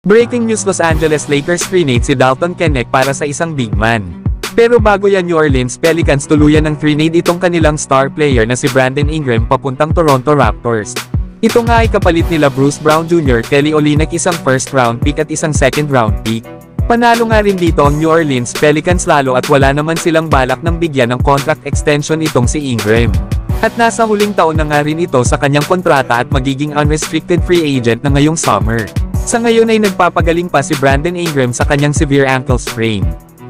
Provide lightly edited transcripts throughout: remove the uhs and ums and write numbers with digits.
Breaking news: Los Angeles Lakers trade si Dalton Knecht para sa isang big man. Pero bago yan, New Orleans Pelicans tuluyan ng trade itong kanilang star player na si Brandon Ingram papuntang Toronto Raptors. Ito nga ay kapalit nila Bruce Brown Jr., Kelly Olynyk, isang first round pick at isang second round pick. Panalo nga rin dito ang New Orleans Pelicans lalo at wala naman silang balak ng bigyan ng contract extension itong si Ingram. At nasa huling taon na nga rin ito sa kanyang kontrata at magiging unrestricted free agent na ngayong summer. Sa ngayon ay nagpapagaling pa si Brandon Ingram sa kanyang severe ankle sprain.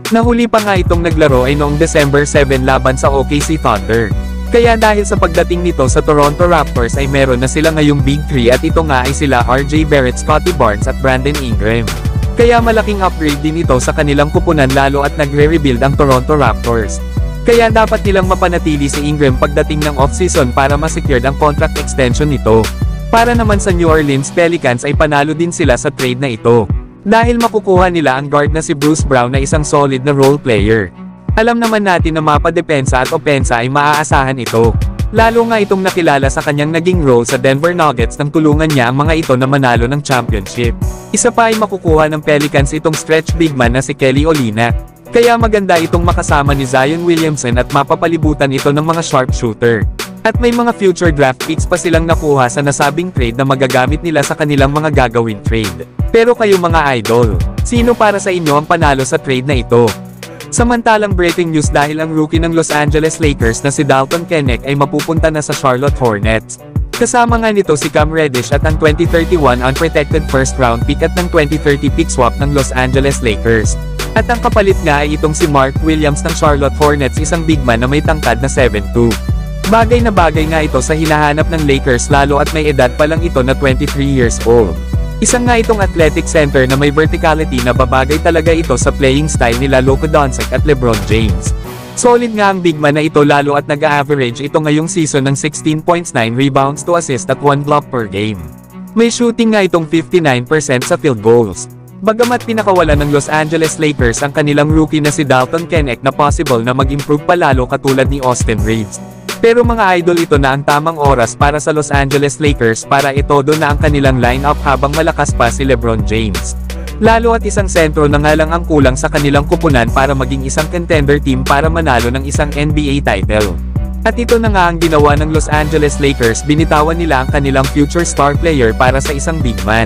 Nahuli pa nga itong naglaro ay noong December 7 laban sa OKC Thunder. Kaya dahil sa pagdating nito sa Toronto Raptors ay meron na sila ngayong Big 3 at ito nga ay sila RJ Barrett, Scottie Barnes at Brandon Ingram. Kaya malaking upgrade din ito sa kanilang kupunan lalo at nagre-rebuild ang Toronto Raptors. Kaya dapat nilang mapanatili si Ingram pagdating ng off-season para ma-secure ang contract extension nito. Para naman sa New Orleans Pelicans ay panalo din sila sa trade na ito. Dahil makukuha nila ang guard na si Bruce Brown na isang solid na role player. Alam naman natin na mapadepensa at opensa ay maaasahan ito. Lalo nga itong nakilala sa kanyang naging role sa Denver Nuggets nang tulungan niya ang mga ito na manalo ng championship. Isa pa ay makukuha ng Pelicans itong stretch big man na si Kelly Olynyk. Kaya maganda itong makasama ni Zion Williamson at mapapalibutan ito ng mga sharpshooter. At may mga future draft picks pa silang nakuha sa nasabing trade na magagamit nila sa kanilang mga gagawin trade. Pero kayo mga idol, sino para sa inyo ang panalo sa trade na ito? Samantalang breaking news dahil ang rookie ng Los Angeles Lakers na si Dalton Knecht ay mapupunta na sa Charlotte Hornets. Kasama nga nito si Cam Reddish at ang 2031 unprotected first round pick at ng 2030 pick swap ng Los Angeles Lakers. At ang kapalit nga ay itong si Mark Williams ng Charlotte Hornets, isang big man na may tangkad na 7'2". Bagay na bagay nga ito sa hinahanap ng Lakers lalo at may edad pa lang ito na 23 years old. Isang nga itong athletic center na may verticality na babagay talaga ito sa playing style nila Luka Doncic at LeBron James. Solid nga ang big man na ito lalo at nag-average ito ngayong season ng 16 points, 9 rebounds, 2 assists at 1 block per game. May shooting nga itong 59% sa field goals. Bagamat pinakawalan ng Los Angeles Lakers ang kanilang rookie na si Dalton Knecht na possible na mag-improve palalo katulad ni Austin Reeves. Pero mga idol, ito na ang tamang oras para sa Los Angeles Lakers para itodo na ang kanilang lineup habang malakas pa si LeBron James. Lalo at isang sentro na nga lang ang kulang sa kanilang kupunan para maging isang contender team para manalo ng isang NBA title. At ito na nga ang ginawa ng Los Angeles Lakers, binitawan nila ang kanilang future star player para sa isang big man.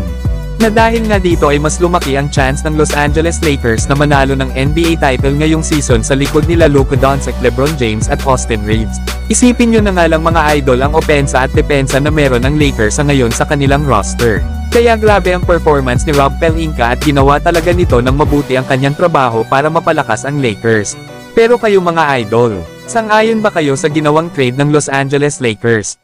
Na dahil nga dito ay mas lumaki ang chance ng Los Angeles Lakers na manalo ng NBA title ngayong season sa likod nila Luka Doncic, LeBron James at Austin Reeves. Isipin nyo na nga lang mga idol ang opensa at depensa na meron ng Lakers sa ngayon sa kanilang roster. Kaya grabe ang performance ni Rob Pelinka at ginawa talaga nito ng mabuti ang kanyang trabaho para mapalakas ang Lakers. Pero kayo mga idol, sang-ayon ba kayo sa ginawang trade ng Los Angeles Lakers?